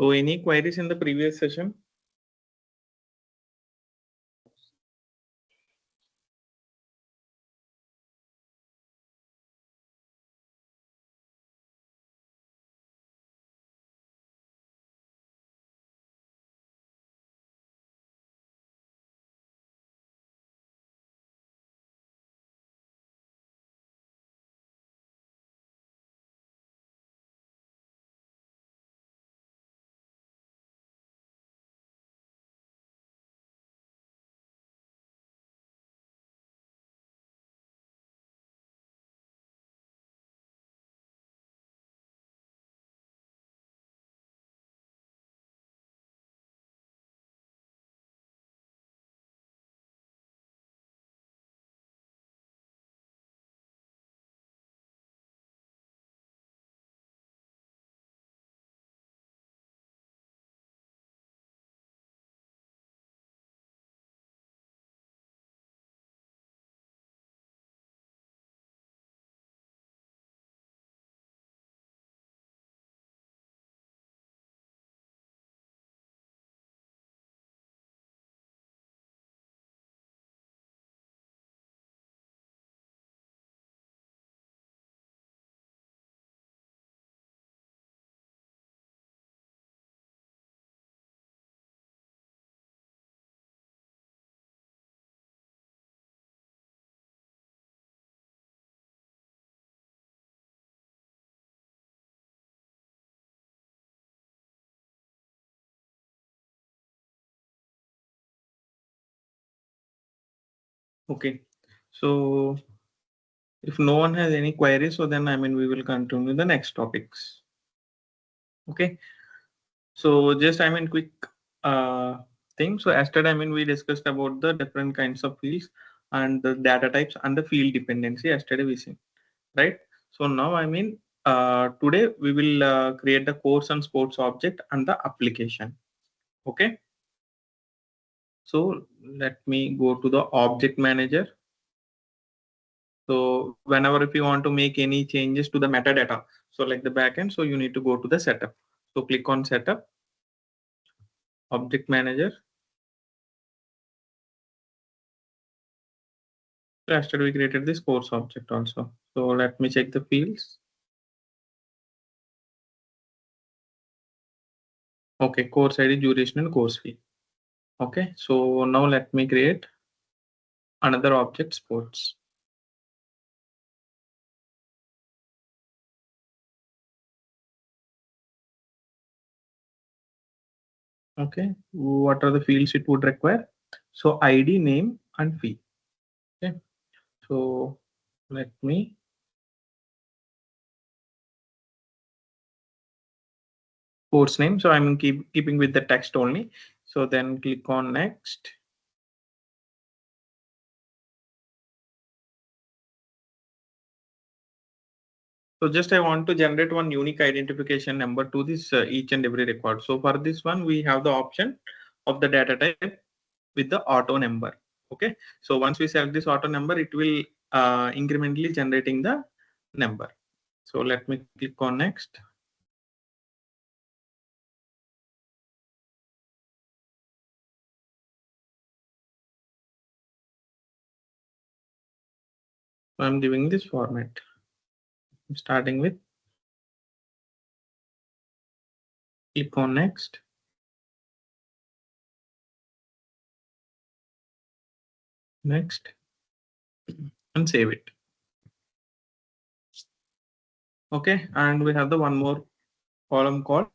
So any queries in the previous session? Okay. So if no one has any queries, so then we will continue the next topics. Okay. So just quick thing. So yesterday we discussed about the different kinds of fields and the data types and the field dependency. Yesterday we seen, right? So now today we will create the course and sports object and the application. Okay. So let me go to the object manager. So whenever if you want to make any changes to the metadata, so like the backend, so you need to go to the setup. So click on setup, object manager. So yesterday we created this course object also. So let me check the fields. Okay, course ID, duration, and course fee. Okay, so now let me create another object, sports. Okay, what are the fields it would require? So ID, name, and fee. Okay, so let me course name. So I'm keeping with the text only. So then click on next. So just I want to generate one unique identification number to this each and every record. So for this one, we have the option of the data type with the auto number. Okay. So once we select this auto number, it will incrementally generating the number. So let me click on next. So I'm giving this format. I'm starting with click on next. Next and save it. Okay, and we have the one more column called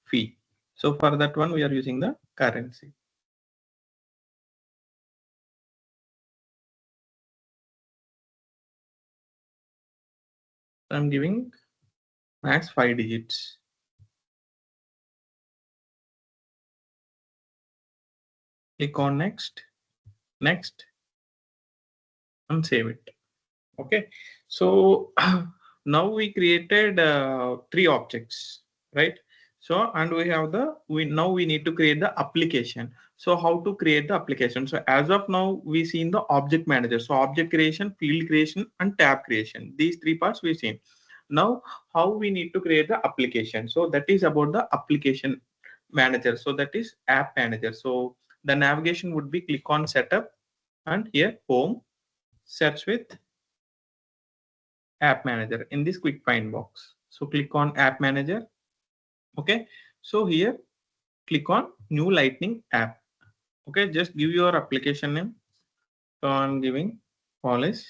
fee. So for that one, we are using the currency. I'm giving max 5 digits. Click on next, next, and save it. Okay, so now we created 3 objects, right? So and we have the now we need to create the application. So how to create the application? So as of now we seen the object manager. So object creation, field creation, and tab creation. These 3 parts we seen. Now how we need to create the application? So that is about the application manager. So that is app manager. So the navigation would be click on setup and here home, search with app manager in this quick find box. So click on app manager. Okay. So here click on new lightning app. Okay. Just give your application name. So I'm giving polish.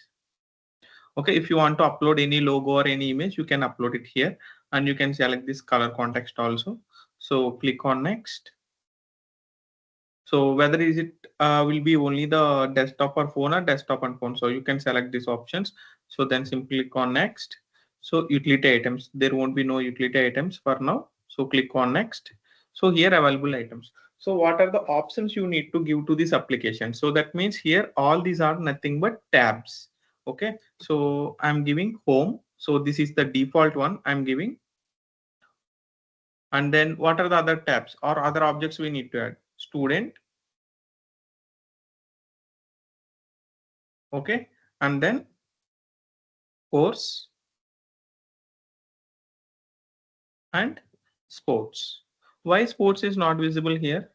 Okay. If you want to upload any logo or any image, you can upload it here and you can select this color context also. So click on next. So whether is it will be only the desktop or phone or desktop and phone. So you can select these options. So then simply click on next. So utility items, there won't be no utility items for now. So click on next. So here available items. So what are the options you need to give to this application? So that means here all these are nothing but tabs. Okay. So I'm giving home. So this is the default one I'm giving. And then what are the other tabs or other objects we need to add? Student. Okay. And then course and sports. Why sports is not visible here?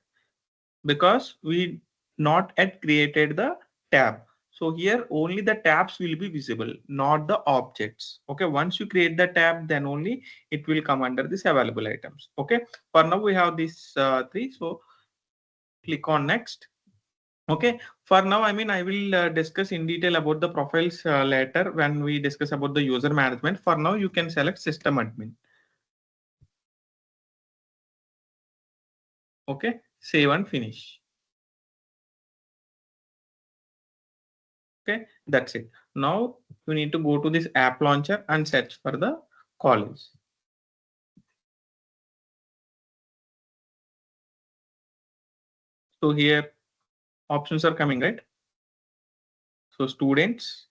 Because we not yet created the tab. So here only the tabs will be visible, not the objects. Okay, once you create the tab, then only it will come under this available items. Okay, for now we have these three. So click on next. Okay, for now, I mean, I will discuss in detail about the profiles later when we discuss about the user management. For now, you can select system admin. Okay, save and finish. Okay, that's it. Now you need to go to this app launcher and search for the college. So here options are coming, right? So students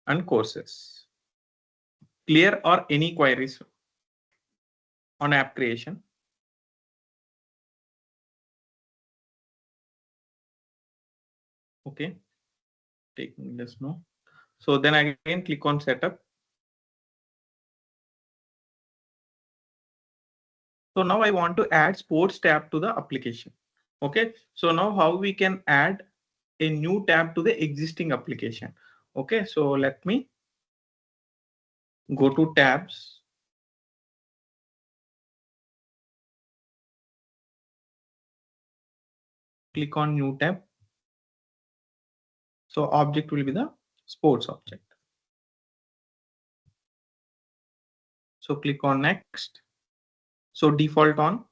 and courses. Clear or any queries on app creation? Okay, taking this no. So then again click on setup. So now I want to add sports tab to the application. Okay, so now how we can add a new tab to the existing application. Okay, so let me go to tabs. Click on new tab. So object will be the sports object. So click on next. So default on,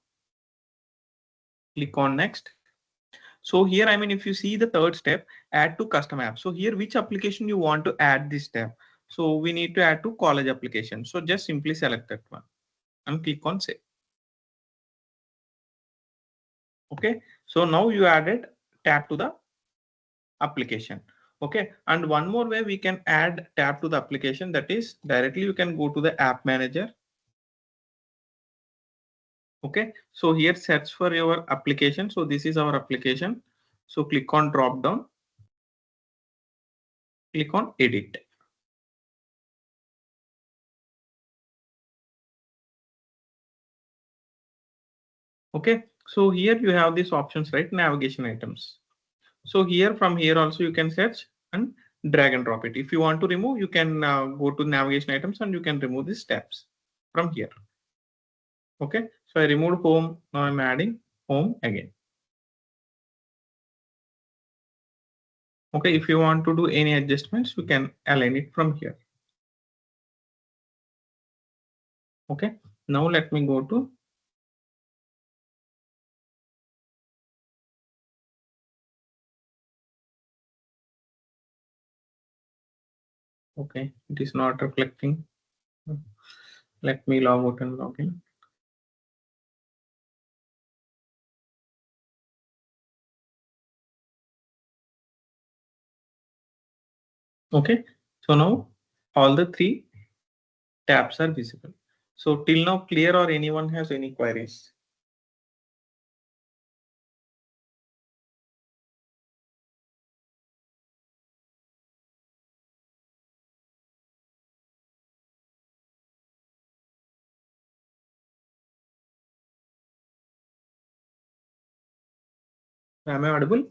click on next. So here, I mean, if you see the third step, add to custom app. So here, which application you want to add this tab? So we need to add to college application. So just simply select that one and click on save. Okay. So now you added tab to the application. Okay. And one more way we can add tab to the application, that is directly you can go to the app manager. Okay, so here search for your application. So this is our application. So click on drop down, click on edit. Okay, so here you have these options, right? Navigation items. So here from here also you can search and drag and drop it. If you want to remove, you can go to navigation items and you can remove these tabs from here. Okay, so I removed home. Now I'm adding home again. Okay, if you want to do any adjustments, you can align it from here. Okay, now let me go to okay, it is not reflecting. Let me log out and log in. Okay, so now all the three tabs are visible. So till now clear or anyone has any queries? Am I audible?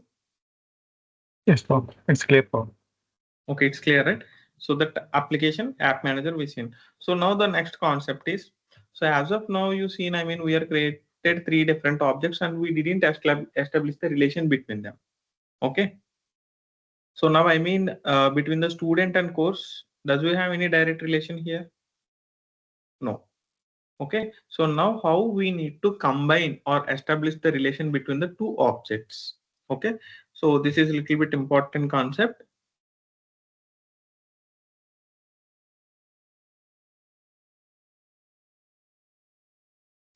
Yes, Paul. It's clear, Paul. Okay, it's clear, right? So that application app manager we seen. So now the next concept is, so as of now you seen, I mean, we are created three different objects and we didn't establish the relation between them. Okay. So now I mean, between the student and course, does we have any direct relation here? No. Okay. So now how we need to combine or establish the relation between the two objects. Okay. So this is a little bit important concept.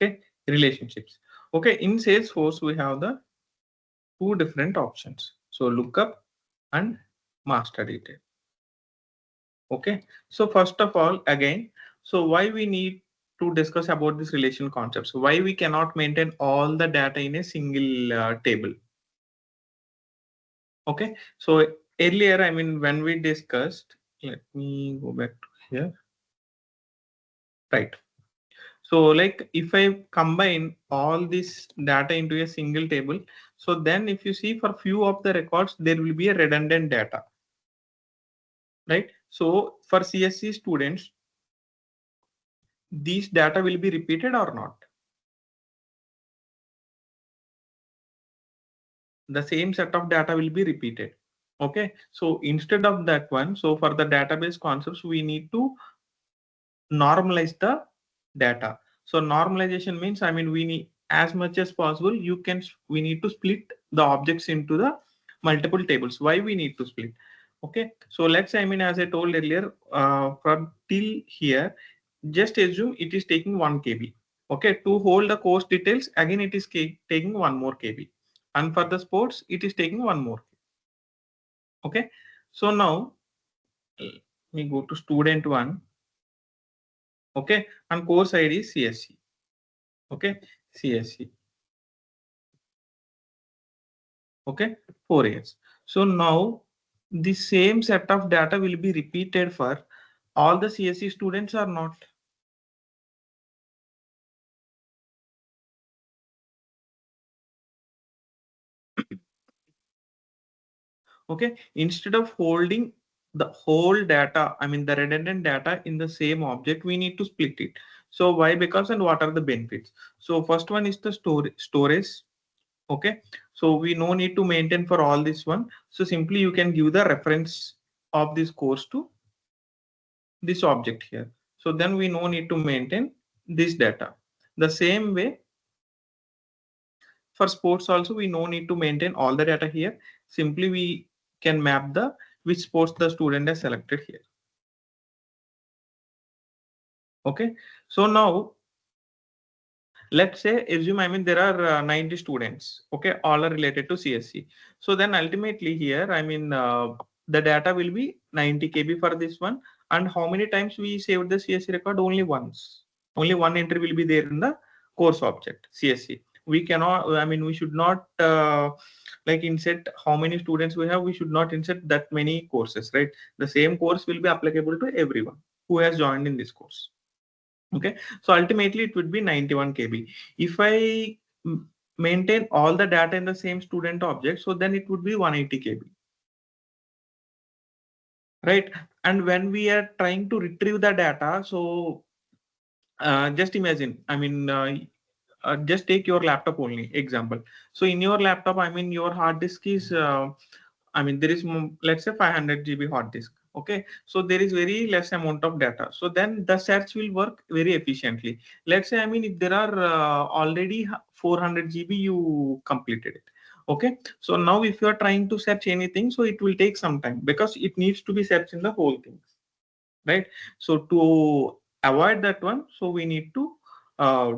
Okay. Relationships. Okay. In Salesforce, we have the two different options. So lookup and master detail. Okay. So first of all, again, so why we need to discuss about this relation concepts? Why we cannot maintain all the data in a single table? Okay. So earlier, I mean, when we discussed, let me go back to here. Right. So like if I combine all this data into a single table, so then if you see for few of the records, there will be a redundant data, right? So for CSC students, these data will be repeated or not? The same set of data will be repeated. Okay. So instead of that one, so for the database concepts, we need to normalize the data. So normalization means, I mean, we need as much as possible, we need to split the objects into the multiple tables. Why we need to split? Okay. So let's say, I mean, as I told earlier, from till here, just assume it is taking 1 KB. Okay. To hold the course details, again, it is taking 1 more KB. And for the sports, it is taking 1 more. Okay. So now, we go to student 1. Okay. And course ID is CSC. Okay. CSC. Okay. 4 years. So now the same set of data will be repeated for all the CSC students or not? Okay. Instead of holding the whole data, I mean the redundant data in the same object, we need to split it. So why? Because, and what are the benefits? So first one is the storage. Okay. So we no need to maintain for all this one. So simply you can give the reference of this course to this object here. So then we no need to maintain this data. The same way for sports also, we no need to maintain all the data here. Simply we can map the which sports the student has selected here. Okay. So now let's say assume, I mean, there are 90 students. Okay. All are related to CSC. So then ultimately here, I mean, the data will be 90 KB for this one. And how many times we saved the CSC record? Only once. Only one entry will be there in the course object CSC. We cannot, I mean, we should not like insert how many students we have. We should not insert that many courses, right? The same course will be applicable to everyone who has joined in this course. Okay. So ultimately it would be 91 KB. If I maintain all the data in the same student object, so then it would be 180 KB, right? And when we are trying to retrieve the data, so just imagine, I mean, just take your laptop only example. So in your laptop, I mean, your hard disk is, I mean, there is, let's say 500 GB hard disk. Okay. So there is very less amount of data. So then the search will work very efficiently. Let's say, I mean, if there are already 400 GB, you completed it. Okay. So now if you are trying to search anything, so it will take some time because it needs to be searched in the whole thing, right? So to avoid that one, so we need to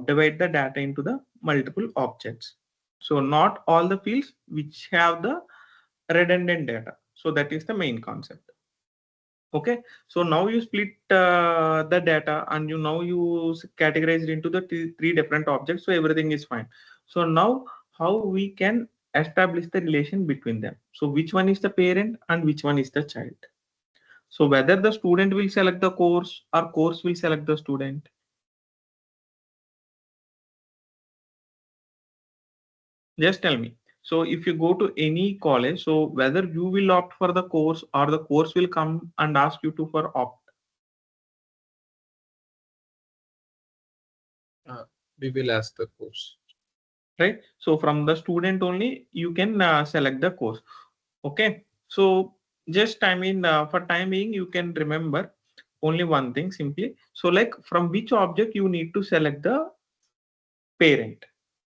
divide the data into the multiple objects. So not all the fields which have the redundant data. So that is the main concept. Okay. So now you split the data and you now you categorize it into the three different objects. So everything is fine. So now how we can establish the relation between them. So which one is the parent and which one is the child? So whether the student will select the course or course will select the student. Just tell me. So if you go to any college, so whether you will opt for the course or the course will come and ask you to for opt. We will ask the course. Right? So from the student only, you can select the course. Okay. So just, I mean, for time being, you can remember only one thing simply. So like from which object you need to select the parent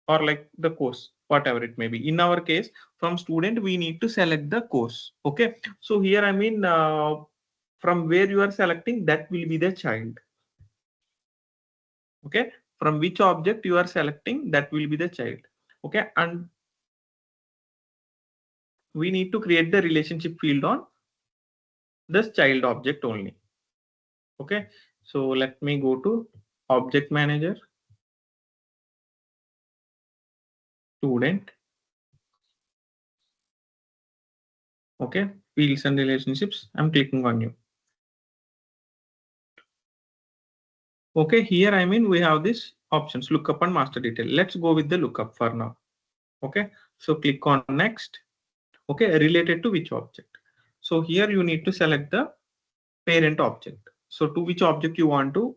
or like the course, whatever it may be. In our case, from student, we need to select the course. Okay. So here, I mean, from where you are selecting, that will be the child. Okay. From which object you are selecting, that will be the child. Okay. And we need to create the relationship field on this child object only. Okay. So let me go to object manager, student. Okay. Fields and relationships. I'm clicking on you. Okay. Here, I mean, we have this options, lookup and master detail. Let's go with the lookup for now. Okay. So click on next. Okay. Related to which object? So here you need to select the parent object. So to which object you want to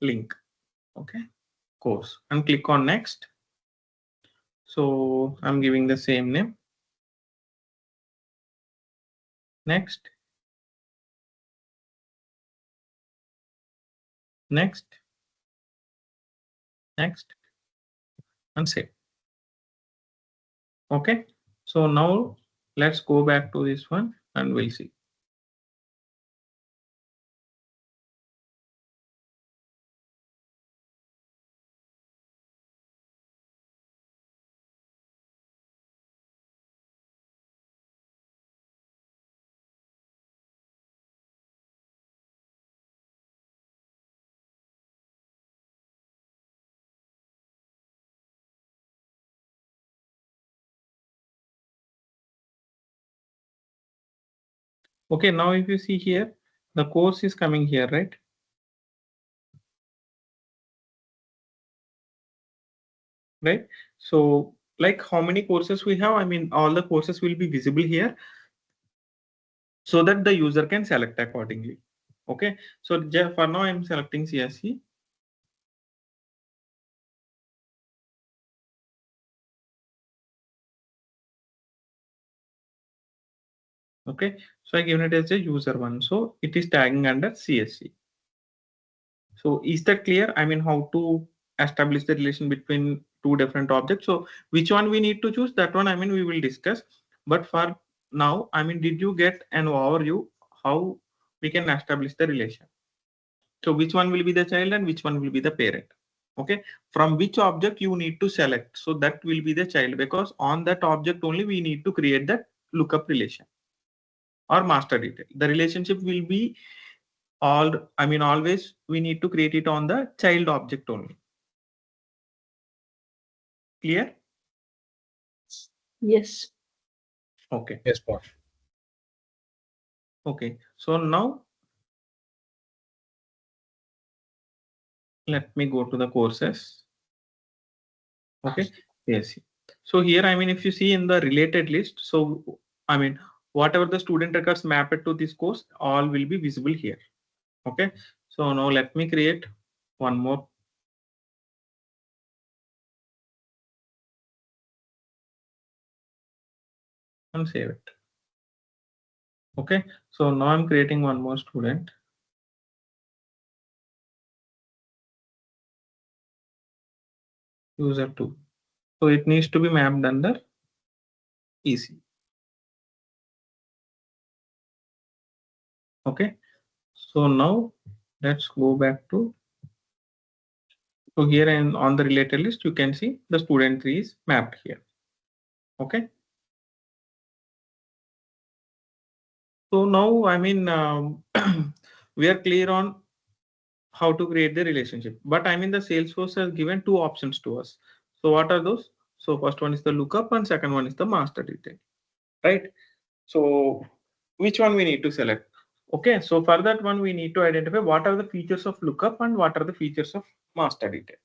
link. Okay. Course and click on next. So I'm giving the same name. Next. Next. Next. And save. Okay. So now let's go back to this one and we'll see. Okay, now if you see here, the course is coming here, right? Right. So like how many courses we have, I mean, all the courses will be visible here so that the user can select accordingly. Okay. So for now, I'm selecting CSE. Okay. So I given it as a user one. So it is tagging under CSE. So is that clear? I mean, how to establish the relation between two different objects. So which one we need to choose, that one, I mean, we will discuss. But for now, I mean, did you get an overview how we can establish the relation? So which one will be the child and which one will be the parent? Okay. From which object you need to select. So that will be the child, because on that object only we need to create that lookup relation or master detail. The relationship will be I mean, always we need to create it on the child object only. Clear? Yes. Okay. Yes, boss. Okay. So now let me go to the courses. Okay. Yes. So here, I mean, if you see in the related list, so I mean, whatever the student records mapped to this course, all will be visible here. Okay. So now let me create one more. And save it. Okay. So now I'm creating one more student. User 2. So it needs to be mapped under EC. Okay. So now let's go back to, so here and on the related list, you can see the student 3 is mapped here. Okay. So now, I mean, we are clear on how to create the relationship, but I mean, the Salesforce has given two options to us. So what are those? So first one is the lookup and second one is the master detail, right? So which one we need to select? Okay, so for that one, we need to identify what are the features of lookup and what are the features of master detail.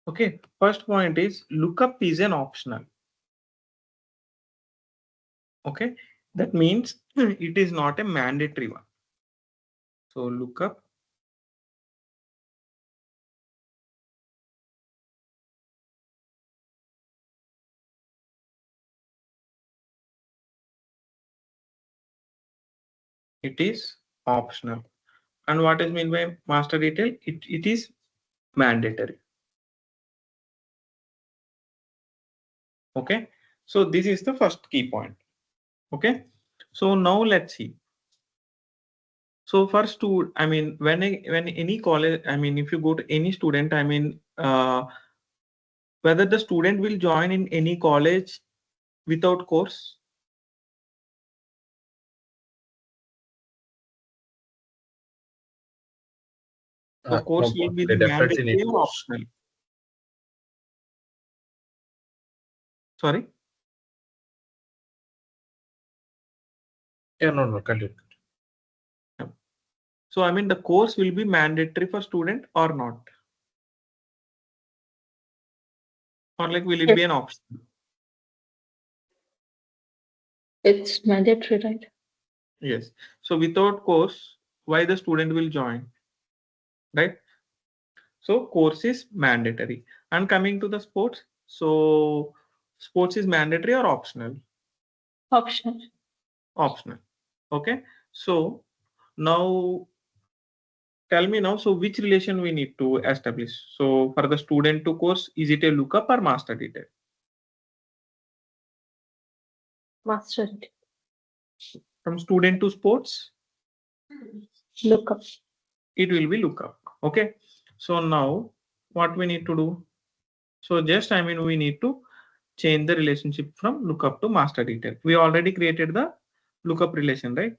Okay, first point is lookup is an optional. Okay, that means it is not a mandatory one. So lookup it is optional. And what is mean by master detail? It is mandatory. Okay, so this is the first key point. Okay, so now let's see. So first to, I mean, when any college, I mean, if you go to any student, I mean, whether the student will join in any college without course. So No, course will be they the definitely need mandatory or course. optional. Sorry. Yeah, no, continue. So I mean, the course will be mandatory for student or not, or like will it be an Yes, option? it's mandatory, right? Yes. So without course, why the student will join, right? So course is mandatory. And coming to the sports, so sports is mandatory or optional? Optional. Optional. Okay. So now tell me now, so which relation we need to establish? So for the student to course, is it a lookup or master detail? Master. From student to sports, Lookup. it will be lookup. Okay. So now what we need to do? So just I mean we need to change the relationship from lookup to master detail. We already created the lookup relation, right?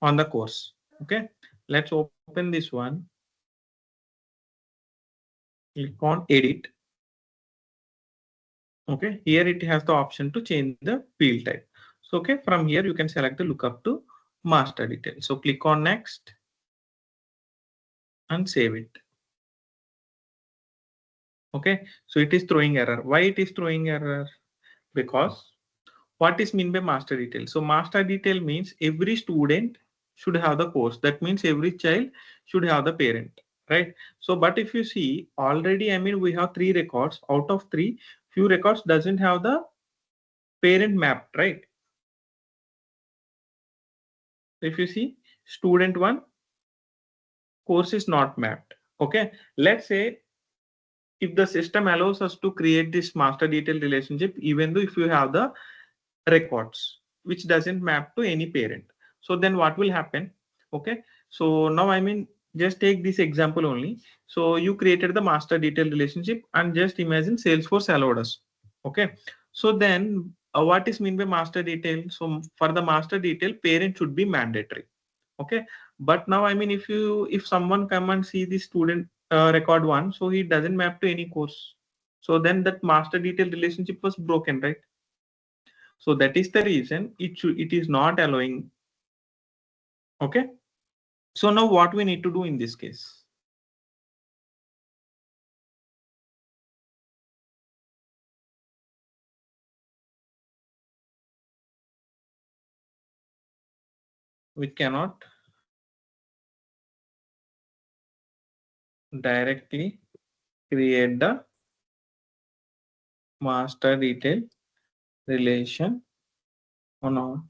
On the course. Okay. Let's open this one. Click on edit. Okay. Here it has the option to change the field type. So okay, from here you can select the lookup to master detail. So click on next and save it. Okay. So it is throwing error. Why it is throwing error? Because what is mean by master detail? So master detail means every student should have the course. That means every child should have the parent, right? So but if you see already, I mean we have three records. Out of three, few records doesn't have the parent mapped, right? If you see student one, course is not mapped. Okay, let's say if the system allows us to create this master detail relationship, even though if you have the records which doesn't map to any parent, so then what will happen? Okay, so now I mean just take this example only. So you created the master detail relationship and just imagine Salesforce allowed us. Okay, so then what is mean by master detail? So for the master detail, parent should be mandatory. Okay, but now I mean if someone come and see the student record one, so he doesn't map to any course, so then that master detail relationship was broken, right? So that is the reason it is not allowing. Okay, so now what we need to do in this case? We cannot directly create the master detail relation on our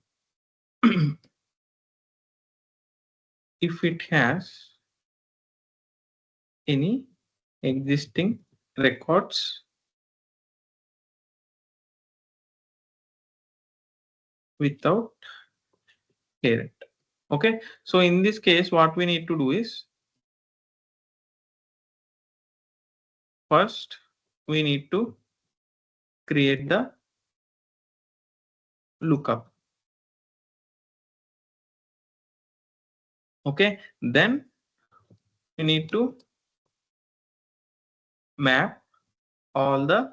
if it has any existing records without parent. Okay, so in this case what we need to do is first we need to create the lookup. Okay, then we need to map all the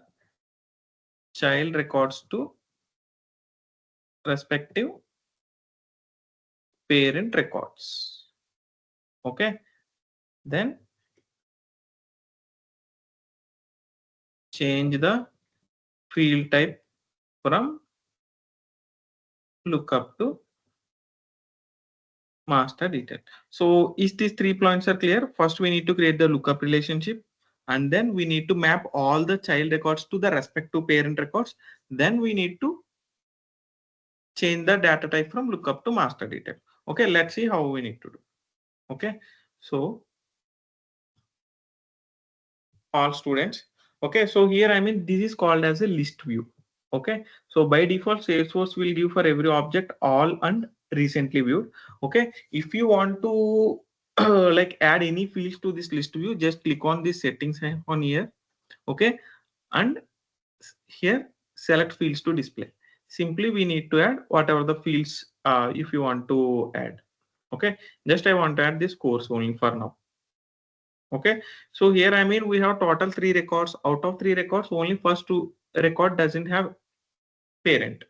child records to respective parent records. Okay, then change the field type from lookup to master detail. So is these 3 points are clear? First, we need to create the lookup relationship, and then we need to map all the child records to the respective parent records. Then we need to change the data type from lookup to master detail. Okay, let's see how we need to do. Okay, so all students. Okay, so here I mean this is called as a list view. Okay, so by default Salesforce will give for every object all and recently viewed. Okay, if you want to like add any fields to this list view, just click on this settings on here. Okay, and here select fields to display. Simply we need to add whatever the fields if you want to add. Okay, just I want to add this course only for now. Okay, so here I mean we have total 3 records. Out of 3 records, only first 2 record doesn't have parent.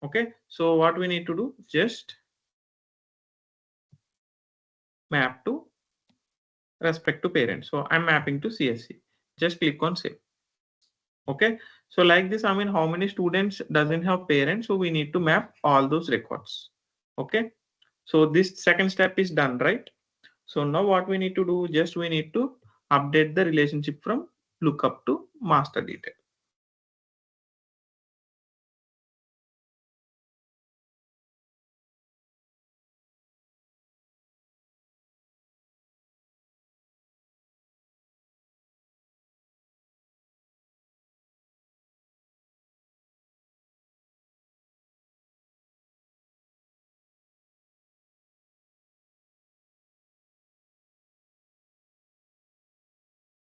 Okay, so what we need to do, just map to respect to parent. So I'm mapping to CSC. Just click on save. Okay, so like this I mean how many students doesn't have parents, so we need to map all those records. Okay, so this second step is done, right? So now what we need to do, just we need to update the relationship from lookup to master detail.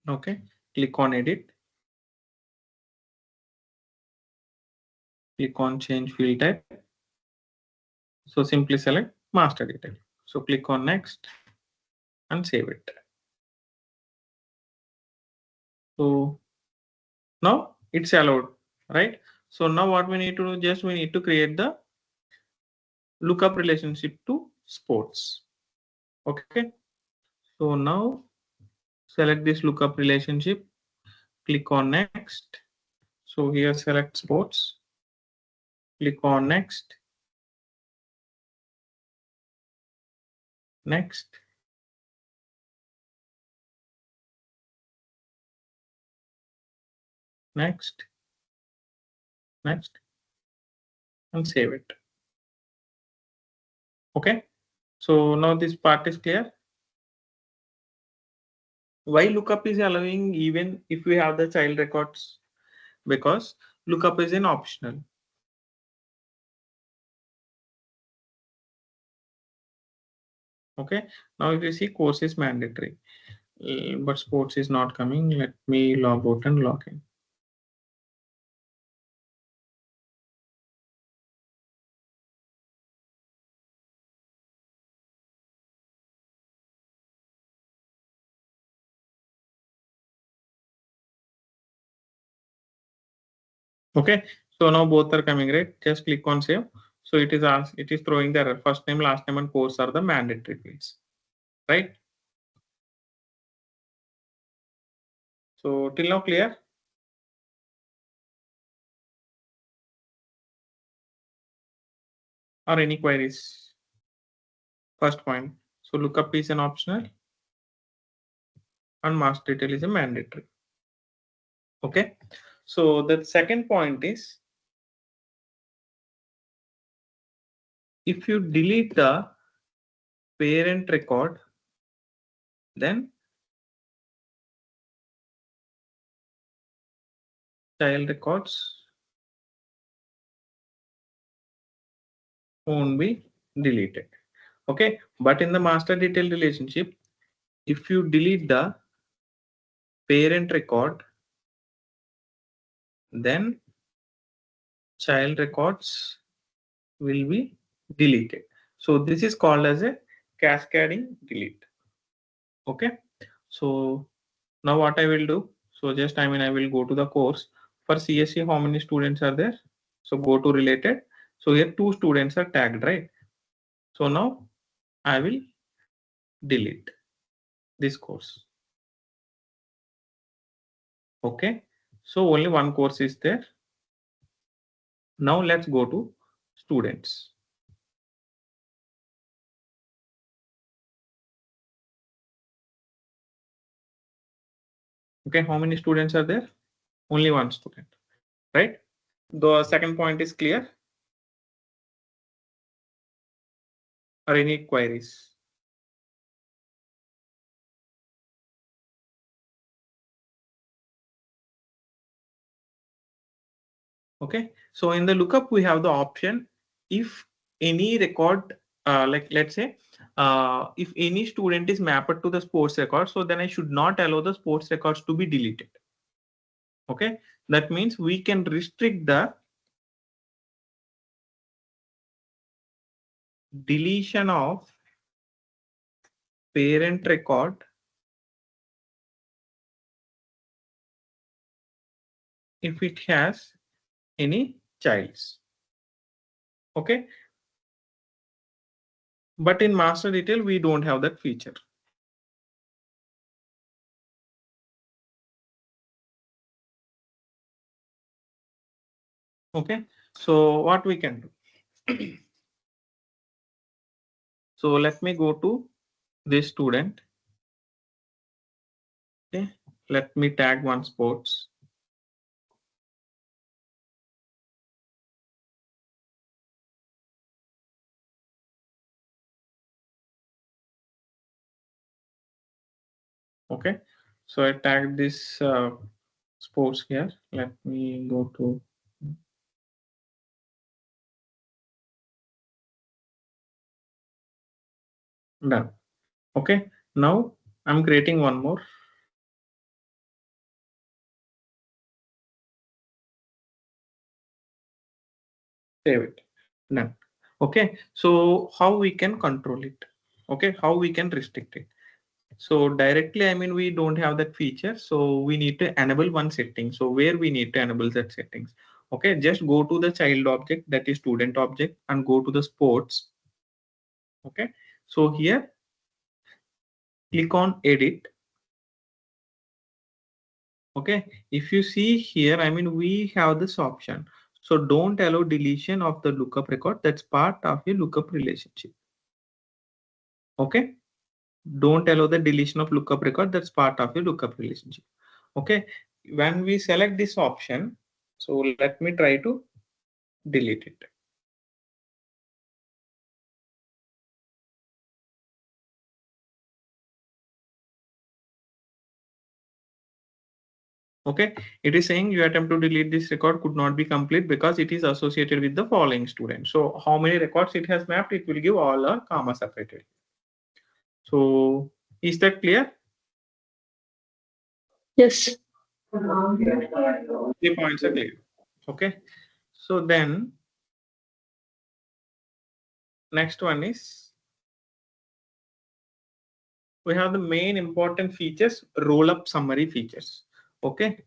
Okay, click on edit, click on change field type. So simply select master detail. So click on next and save it. So now it's allowed, right? So now what we need to do, just we need to create the lookup relationship to sports. Okay, so now select this lookup relationship, click on next. So here select sports, click on next, next, next, next, and save it. Okay, so now this part is clear. Why lookup is allowing even if we have the child records? Because lookup is an optional. Okay, now if you see course is mandatory, but sports is not coming. Let me log out and log in. Okay, so now both are coming, right? Just click on save. So it is throwing the error. First name, last name, and course are the mandatory fields, right? So till now clear? Or any queries? First point. So lookup is an optional and master detail is a mandatory. Okay. So the second point is if you delete the parent record, then child records won't be deleted. Okay, but in the master detail relationship, if you delete the parent record, then child records will be deleted. So this is called as a cascading delete. Okay, so now what I will do, so just I mean I will go to the course. For CSC, how many students are there? So go to related. So here 2 students are tagged, right? So now I will delete this course. Okay, So only one course is there. Now let's go to students. Okay, how many students are there? Only one student, right? The second point is clear. Or any queries? Okay, so in the lookup we have the option if any record, like let's say if any student is mapped to the sports record, so then I should not allow the sports records to be deleted. Okay, that means we can restrict the deletion of parent record if it has any childs. Okay, but in master detail we don't have that feature. Okay, so what we can do? So let me go to this student. Okay, let me tag one sports. Okay, so I tagged this sports here. Let me go to done. Okay, now I'm creating one more. Save it. Done. Okay, so how we can control it? Okay, how we can restrict it? So directly, I mean, we don't have that feature. So we need to enable one setting. So where we need to enable that settings? Okay, just go to the child object, that is student object, and go to the sports. Okay, so here click on edit. Okay, if you see here, I mean, we have this option. So don't allow deletion of the lookup record. That's part of your lookup relationship. Okay, don't allow the deletion of lookup record. That's part of your lookup relationship. Okay, when we select this option, so let me try to delete it. Okay, it is saying your attempt to delete this record could not be complete because it is associated with the following student. So how many records it has mapped, it will give all are comma separated. So is that clear? Yes. 3 points are clear. Okay, so then next one is we have the main important features, roll up summary features. Okay,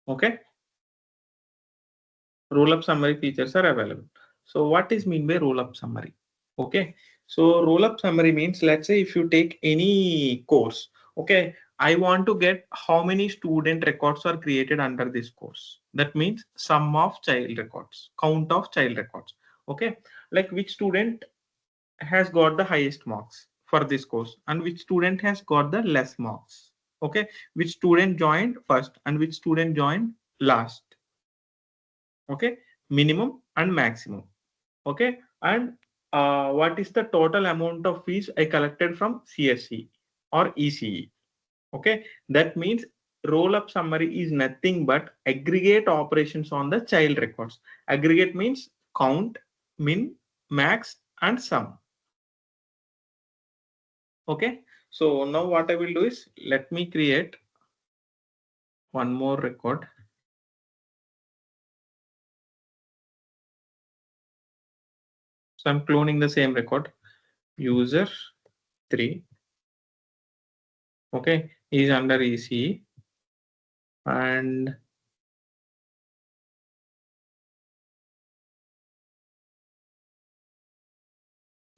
okay, roll up summary features are available. So what is mean by roll up summary? Okay, so roll up summary means, let's say if you take any course, okay, I want to get how many student records are created under this course. That means sum of child records, count of child records. Okay, like which student has got the highest marks for this course and which student has got the less marks. Okay, which student joined first and which student joined last. Okay, minimum and maximum. Okay, and what is the total amount of fees I collected from CSE or ECE? Okay, that means roll up summary is nothing but aggregate operations on the child records. Aggregate means count, min, max, and sum. Okay, so now what I will do is let me create one more record. So I'm cloning the same record, user 3. Okay, is under EC, and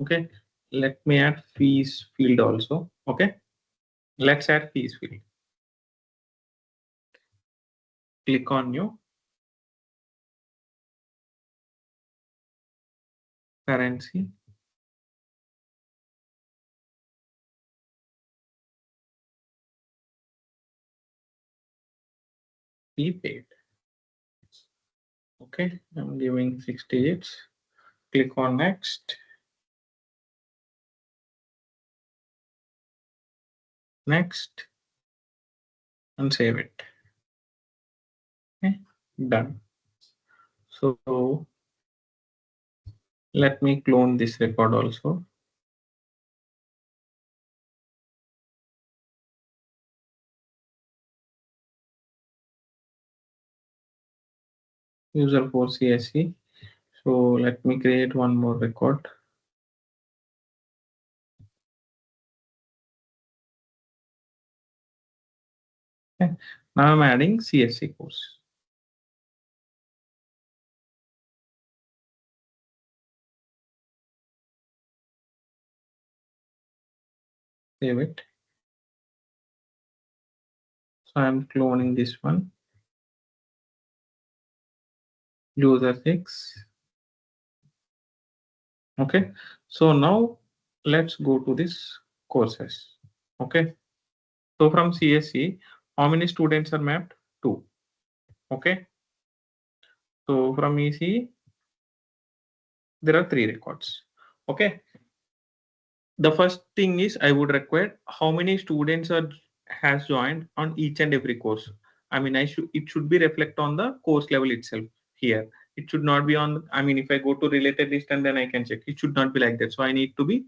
okay, let me add fees field also. Okay, let's add fees field. Click on new currency. Fee paid. Okay, I'm giving 6 digits. Click on next. Next, and save it. Okay, done. So let me clone this record also. User for CSC. So let me create one more record. Okay. Now I'm adding CSC course. Save it. So I'm cloning this one. User 6. Okay. So now let's go to this courses. Okay. So from CSC, how many students are mapped? 2. Okay. So from EC, there are 3 records. Okay. The first thing is I would require how many students are has joined on each and every course. I mean, it should be reflect on the course level itself here. It should not be on. I mean, if I go to related list and then I can check. It should not be like that. So I need to be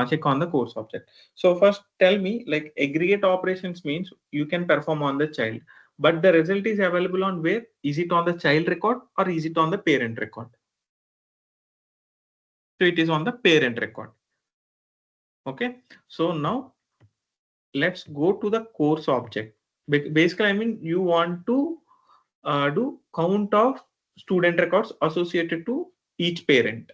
check on the course object. So first, tell me like aggregate operations means you can perform on the child, but the result is available on where? Is it on the child record or is it on the parent record? So it is on the parent record. Okay. So now let's go to the course object. Basically, I mean, you want to do count of student records associated to each parent.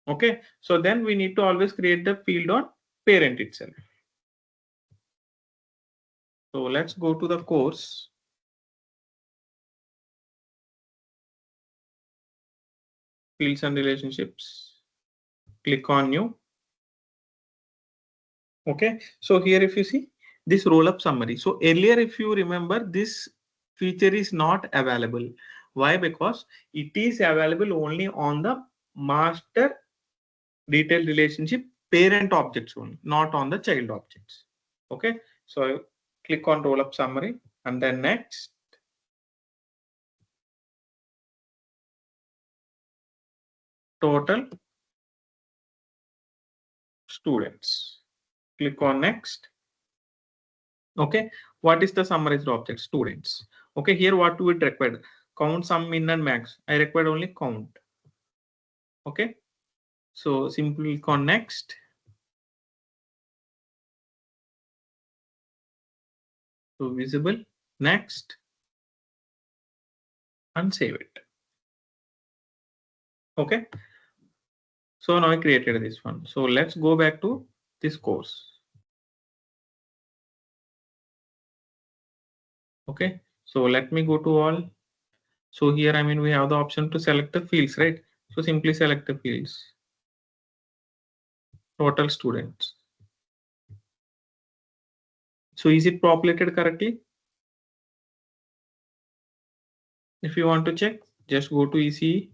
Okay, so then we need to always create the field on parent itself. So let's go to the course. Fields and relationships. Click on new. Okay, so here if you see this roll up summary. So earlier, if you remember, this feature is not available. Why? Because it is available only on the master detailed relationship parent objects only, not on the child objects. Okay, so I click on roll up summary and then next. Total students. Click on next. Okay, what is the summarized object? Students. Okay, here what do we require? Count, sum, min and max. I require only count. Okay, so simply click on next. So visible, next, and save it. Okay, so now I created this one. So let's go back to this course. Okay, so let me go to all. So here, I mean, we have the option to select the fields, right? So simply select the fields. Total students. So is it populated correctly? If you want to check, just go to ECE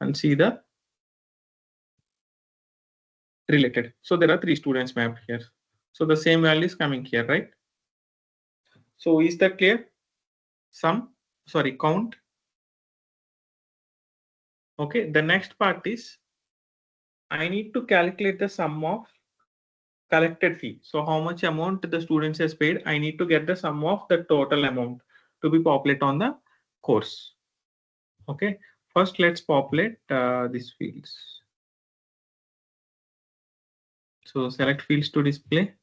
and see the related. So there are 3 students mapped here. So the same value is coming here, right? So is that clear? Count. Okay, the next part is I need to calculate the sum of collected fee. So how much amount the students has paid, I need to get the sum of the total amount to be populate on the course. Okay, first let's populate these fields. So select fields to display.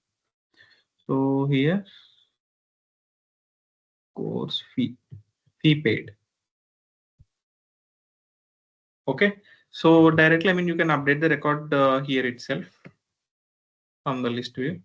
So here course fee paid. Okay, so directly, I mean, you can update the record here itself from the list view.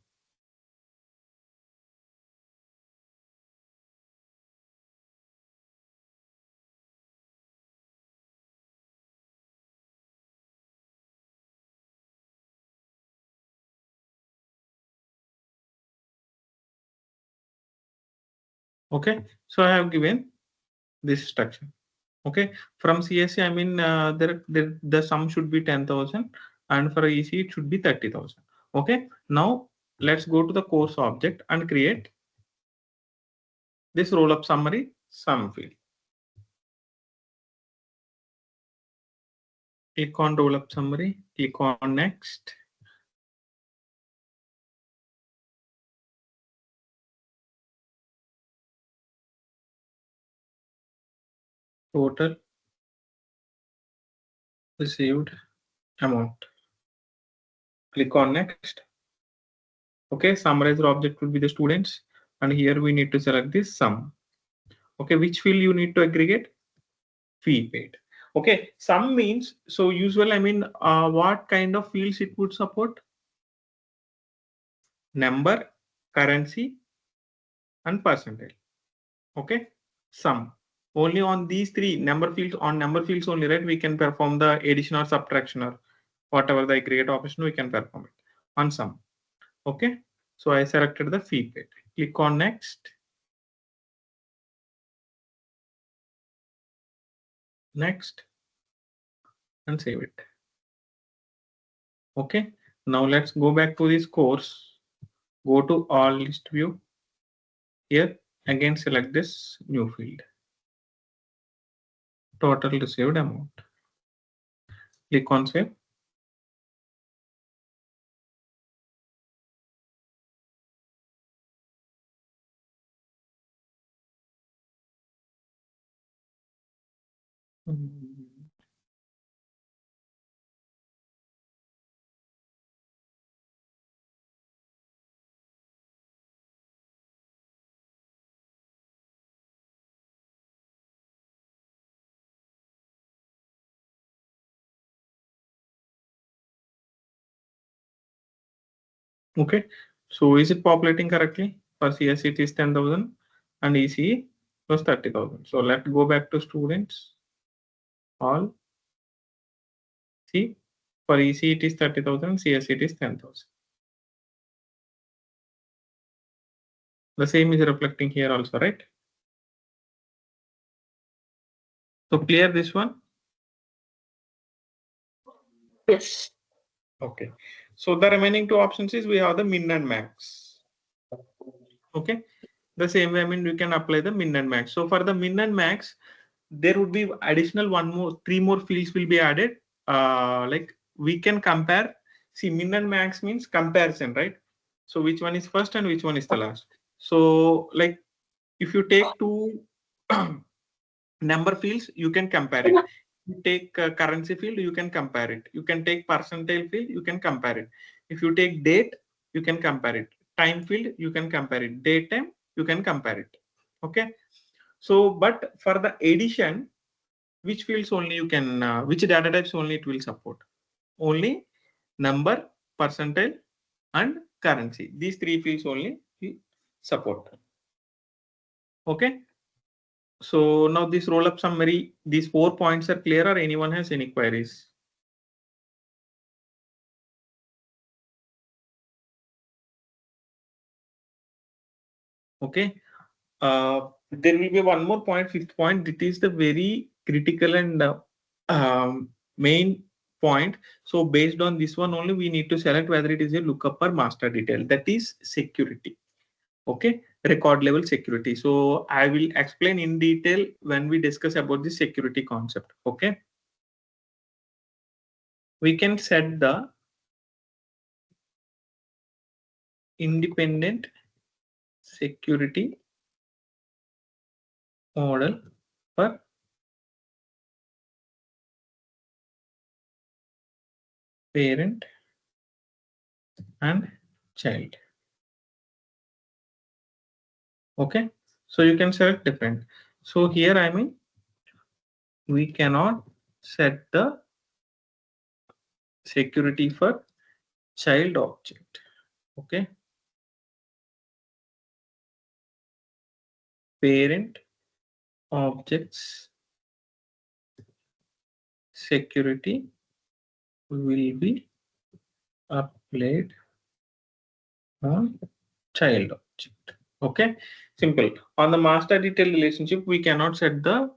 Okay, so I have given this structure. Okay, from CSC, I mean, the sum should be 10,000, and for EC it should be 30,000. Okay, now let's go to the course object and create this roll up summary sum field. Click on roll up summary, click on next. Total received amount. Click on next. Okay, summarizer object will be the students, and here we need to select this sum. Okay, which field you need to aggregate? Fee paid. Okay, sum means, so usual, I mean, what kind of fields it would support? Number, currency, and percentage. Okay, sum. Only on these three number fields, on number fields only, right? We can perform the addition or subtraction or whatever the aggregate operation, we can perform it on sum. Okay, so I selected the fee paid. Click on next. Next, and save it. Okay, now let's go back to this course. Go to all list view. Here again select this new field. Total received amount. Click on save. Okay, so is it populating correctly? For CSC it is 10,000 and ECE was 30,000. So let's go back to students. All see, for ECE it is 30,000, CSC it is 10,000. The same is reflecting here also, right? So clear this one. Yes. Okay, so the remaining two options is we have the min and max. Okay, the same way, I mean, we can apply the min and max. So for the min and max, there would be additional three more fields will be added. Like we can compare. See, min and max means comparison, right? So which one is first and which one is the last? So like if you take two number fields, you can compare it. You take currency field, you can compare it. You can take percentile field, you can compare it. If you take date, you can compare it. Time field, you can compare it. Date time, you can compare it. Okay. So, but for the addition, which fields only you can, which data types only it will support? Only number, percentile, and currency. These three fields only we support. Okay. So now this roll up summary, these 4 points are clear, or anyone has any queries? Okay. There will be one more point, fifth point. It is the very critical and main point. So based on this one only, we need to select whether it is a lookup or master detail. That is security. Okay, record level security. So I will explain in detail when we discuss about the security concept. Okay, we can set the independent security model for parent and child. Okay, so you can select different. So here I mean we cannot set the security for child object. Okay, parent objects security will be applied on child object. Okay, simple. On the master detail relationship, we cannot set the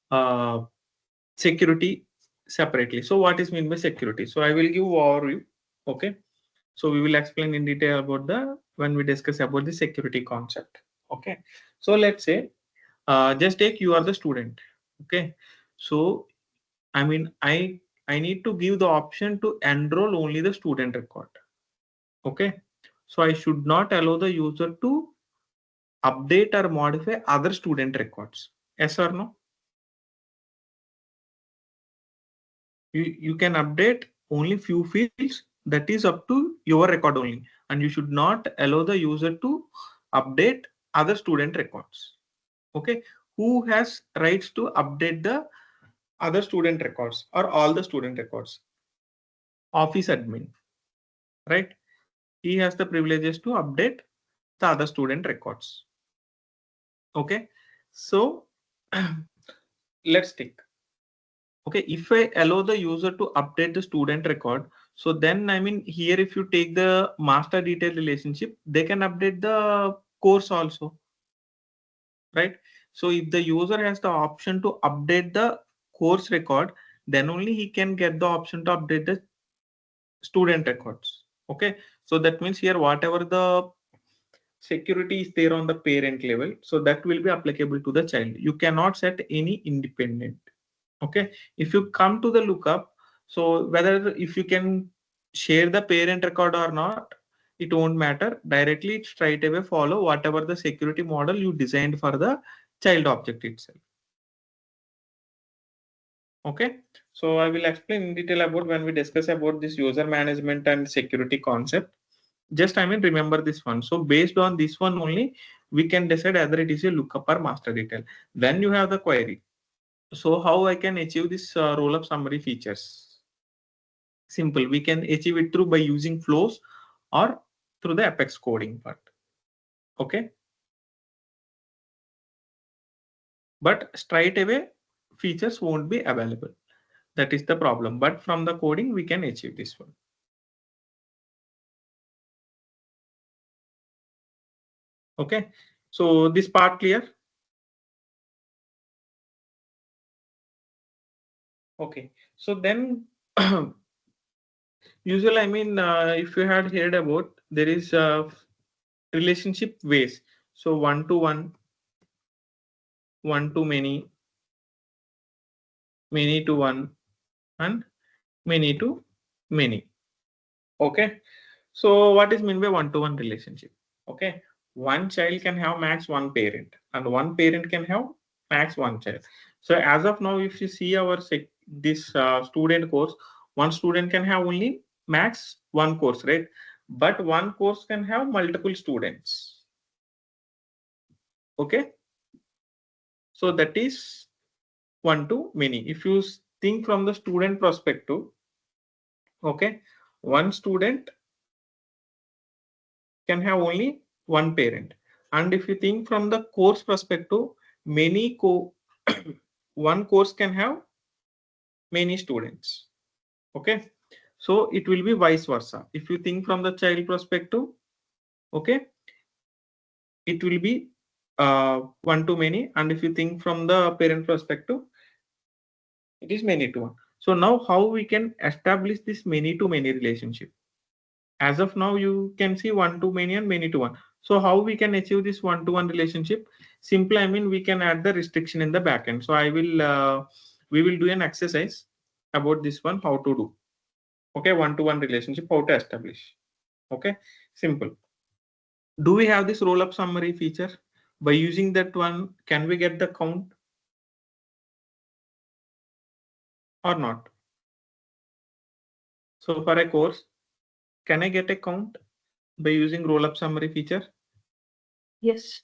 uh, security separately. So what is meant by security? So I will give overview. Okay, so we will explain in detail about the when we discuss about the security concept. Okay, so let's say just take you are the student. Okay, so I mean I need to give the option to enroll only the student record. Okay, so I should not allow the user to update or modify other student records. Yes or no? You can update only few fields, that is up to your record only, and you should not allow the user to update other student records. Okay, who has rights to update the other student records or all the student records? Office admin, right? He has the privileges to update the other student records. Okay, so let's take. Okay, if I allow the user to update the student record, so then I mean here if you take the master detail relationship, they can update the course also, right? So if the user has the option to update the course record, then only he can get the option to update the student records. Okay, so that means here whatever the security is there on the parent level, so that will be applicable to the child. You cannot set any independent. Okay, if you come to the lookup, so whether if you can share the parent record or not, it won't matter. Directly it straight away follow whatever the security model you designed for the child object itself. Okay, so I will explain in detail about when we discuss about this user management and security concept. Just I mean remember this one. So based on this one only, we can decide whether it is a lookup or master detail. Then you have the query. So how I can achieve this roll-up summary features? Simple. We can achieve it through by using flows or through the Apex coding part. Okay. But straight away features won't be available. That is the problem. But from the coding, we can achieve this one. Okay. So this part clear? Okay. So then usually, I mean, if you had heard about, there is relationship ways. So one to one to many to one, and many to many. Okay. So what is mean by one-to-one relationship? Okay. One child can have max one parent, and one parent can have max one child. So as of now, if you see our this student course, one student can have only max one course, right? But one course can have multiple students. Okay. So that is one to many. If you think from the student perspective, okay, one student can have only one parent. And if you think from the course perspective, many one course can have many students. Okay, so it will be vice versa. If you think from the child perspective, okay, it will be one to many. And if you think from the parent perspective, it is many to one. So now how we can establish this many to many relationship? As of now, you can see one to many and many to one. So how we can achieve this one to one relationship? Simply, I mean, we can add the restriction in the backend. So we will do an exercise about this one, how to do. Okay, one to one relationship, how to establish. Okay, simple. Do we have this roll up summary feature? By using that one, can we get the count or not? So for a course, can I get a count by using roll up summary feature? Yes.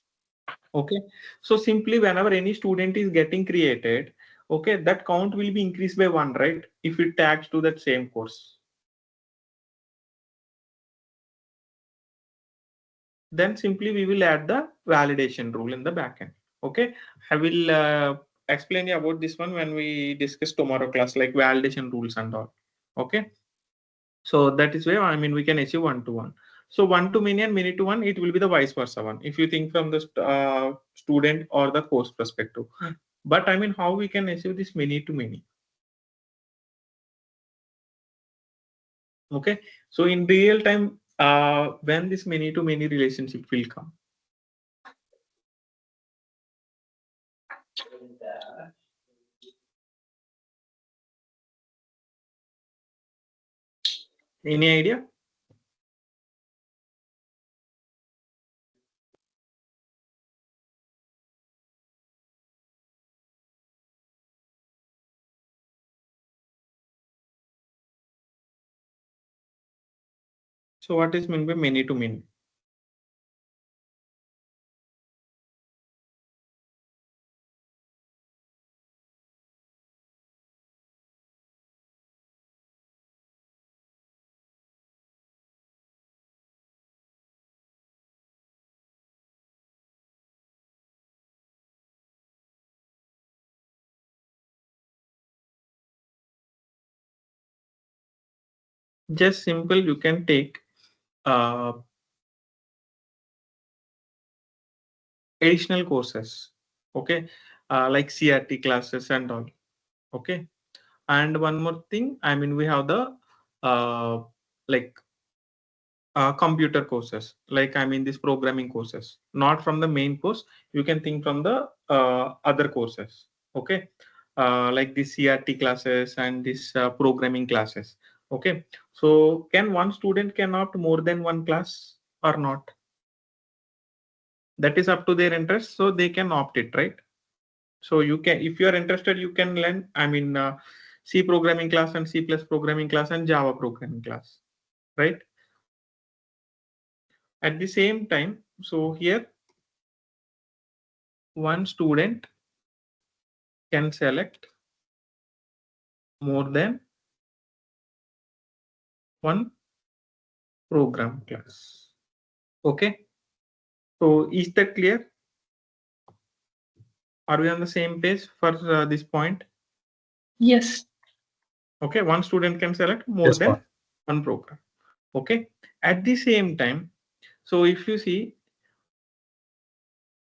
Okay, so simply whenever any student is getting created, okay, that count will be increased by 1, right? If it tags to that same course. Then simply we will add the validation rule in the backend. Okay, I will explain you about this one when we discuss tomorrow class, like validation rules and all. Okay, so that is where I mean we can achieve one to one. So one to many and many to one, it will be the vice versa one. If you think from the student or the course perspective, but I mean how we can achieve this many to many. Okay, so in real time, when this many to many relationship will come. Any idea? So what is meant by many to many? Just simple, you can take uh, additional courses, okay, like CRT classes and all. Okay, and one more thing, I mean we have the like computer courses, like I mean this programming courses, not from the main course. You can think from the other courses. Okay, like the CRT classes and this programming classes. Okay, so can one student can opt more than one class or not? That is up to their interest, so they can opt it, right? So you can, if you are interested, you can learn, I mean C programming class and C plus programming class and Java programming class, right? At the same time, so here one student can select more than one program class. Okay, so is that clear? Are we on the same page for this point? Yes. Okay, one student can select more Yes, than Parth. one program. Okay, at the same time, so if you see,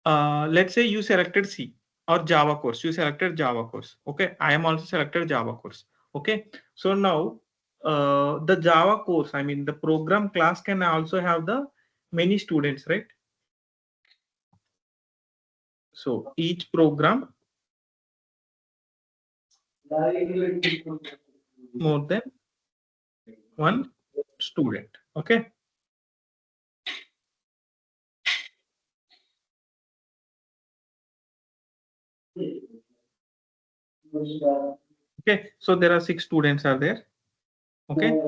let's say you selected C or Java course, you selected Java course. Okay, I am also selected Java course. Okay, so now the Java course, I mean the program class can also have the many students, right? So each program more than one student. Okay. Okay. So there are 6 students are there. Okay.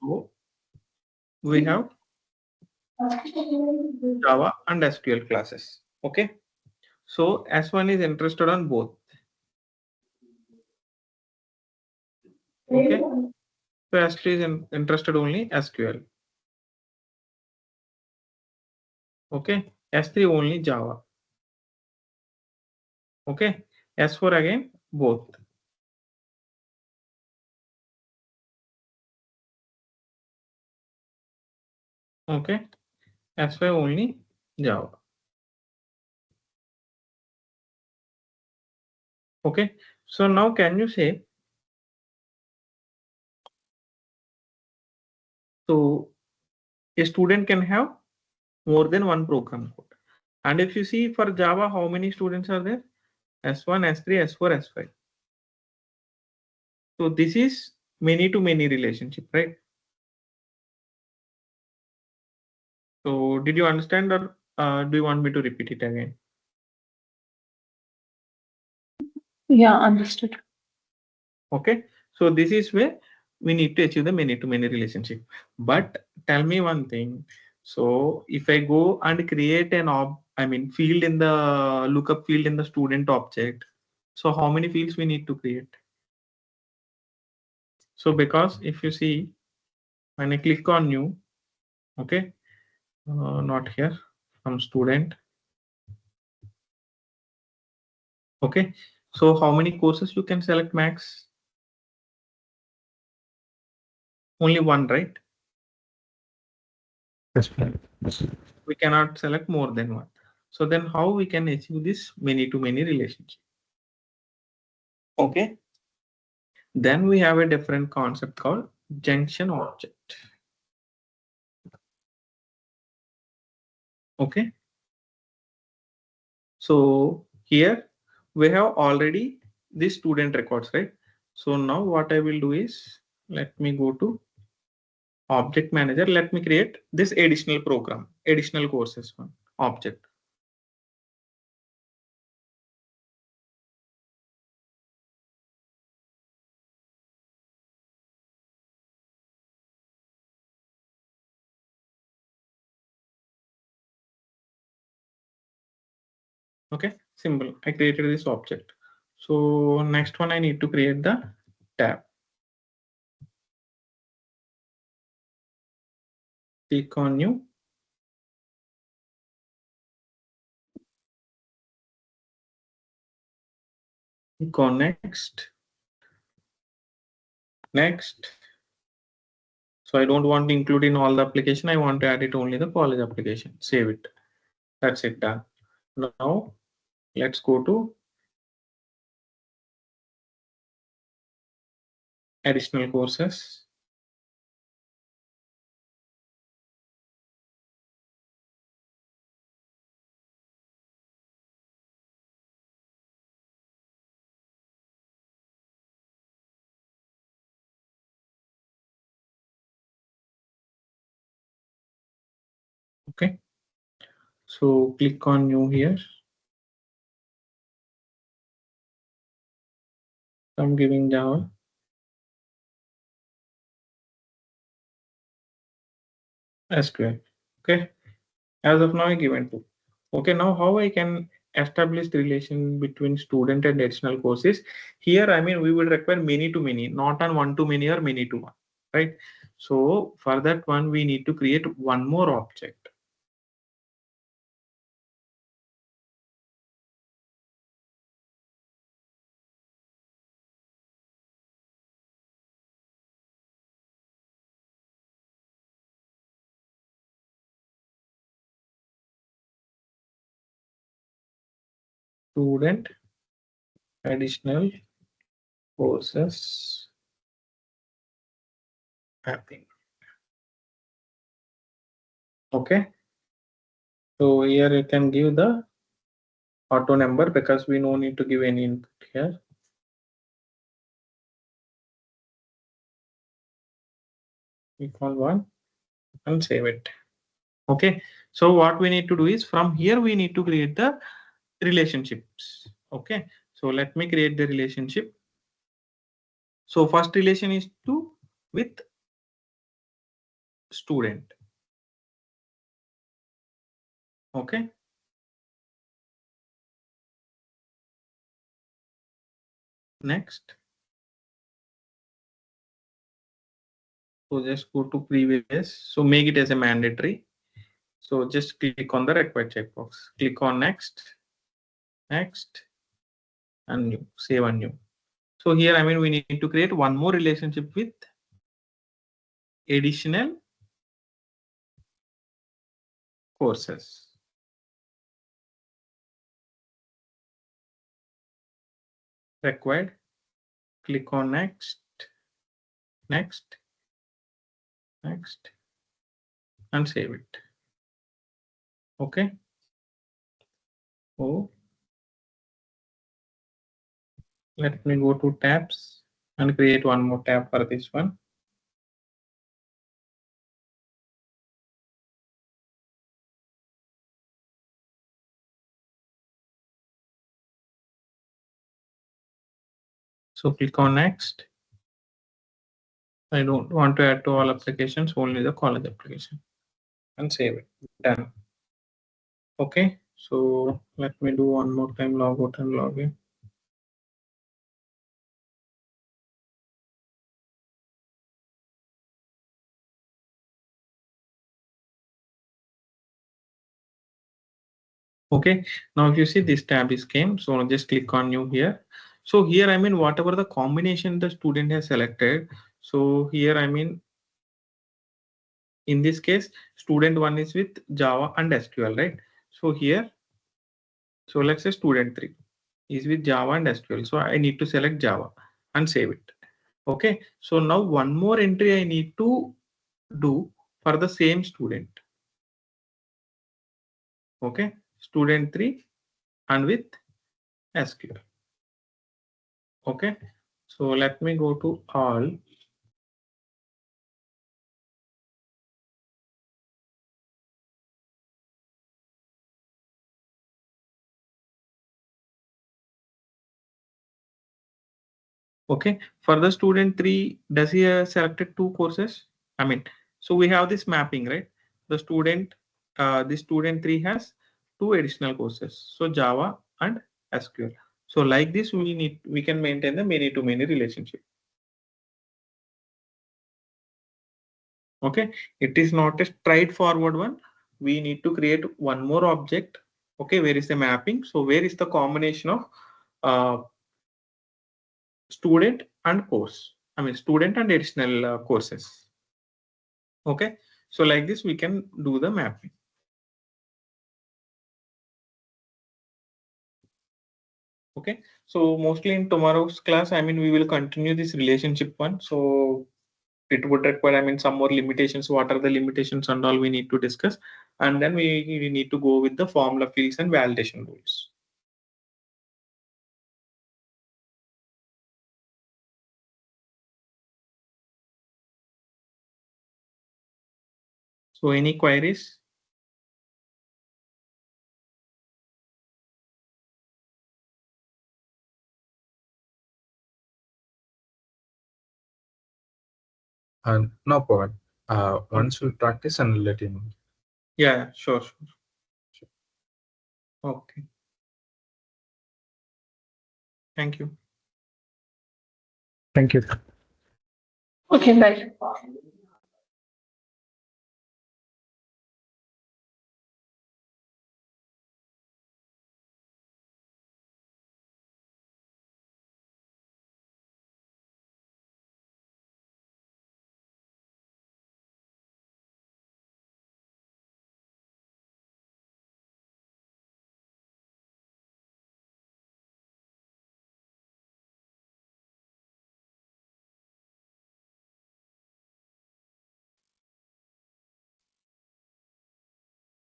So we have Java and SQL classes. Okay. So S1 is interested on both. Okay. So S3 is interested only SQL. Okay. S3 only Java. Okay. S4 again both. Okay. S5 only Java. Okay. So now can you say, so a student can have more than one program code. And if you see for Java, how many students are there? S1, S3, S4, S5. So this is many to many relationship, right? So did you understand, or do you want me to repeat it again? Yeah, understood. Okay. So this is where we need to achieve the many to many relationship. But tell me one thing. So if I go and create an I mean, field in the lookup field in the student object. So how many fields we need to create? So because if you see, when I click on new, okay, not here, from student. Okay, so how many courses you can select max? Only one, right? Yes. We cannot select more than one. So then how we can achieve this many to many relationship? Okay, then we have a different concept called junction object. Okay, so here we have already the student records, right? So now what I will do is, let me go to object manager. Let me create this additional program, additional courses one object. Okay, simple. I created this object. So next one I need to create the tab. Click on new. Click on next. Next. So I don't want to include in all the application. I want to add it only the college application. Save it. That's it, done. Now let's go to additional courses. Okay. So click on new here. I'm giving Java. SQL. Okay. As of now, I given two. Okay. Now how I can establish the relation between student and additional courses? Here, I mean, we will require many to many, not on one to many or many to one, right? So for that one, we need to create one more object. Student additional courses mapping. Okay. So here you can give the auto number because we no need to give any input here. Equal one and save it. Okay. So what we need to do is from here we need to create the relationships. Okay. So let me create the relationship. So first relation is to with student. Okay. Next. So just go to previous. So make it as a mandatory. So just click on the required checkbox. Click on next, next, and new. Save and new. So here, I mean, we need to create one more relationship with additional courses. Required. Click on next, next, next, and save it. Okay. Oh, let me go to tabs and create one more tab for this one. So click on next. I don't want to add to all applications, only the college application, and save it. Done. Okay. So let me do one more time, log out and log in. Okay, now if you see this tab is came, so just click on new here. So here, I mean, whatever the combination the student has selected. So here, I mean, in this case, student one is with Java and SQL, right? So here, so let's say student three is with Java and SQL. So I need to select Java and save it. Okay, so now one more entry I need to do for the same student. Okay, student three and with SQL. Okay, so let me go to all. Okay, for the student three, does he selected two courses? I mean, so we have this mapping, right? The student three has two additional courses, so Java and SQL. So like this, we can maintain the many to many relationship. Okay, it is not a straightforward one. We need to create one more object. Okay, where is the mapping? So where is the combination of uh, student and course? I mean, student and additional courses. Okay, so like this we can do the mapping. Okay, so mostly in tomorrow's class, I mean, we will continue this relationship one. So it would require, I mean, some more limitations. What are the limitations and all we need to discuss, and then we need to go with the formula fields and validation rules. So any queries? No problem. Once we practice and let you know. Yeah, sure. Okay. Thank you. Thank you. Okay, bye.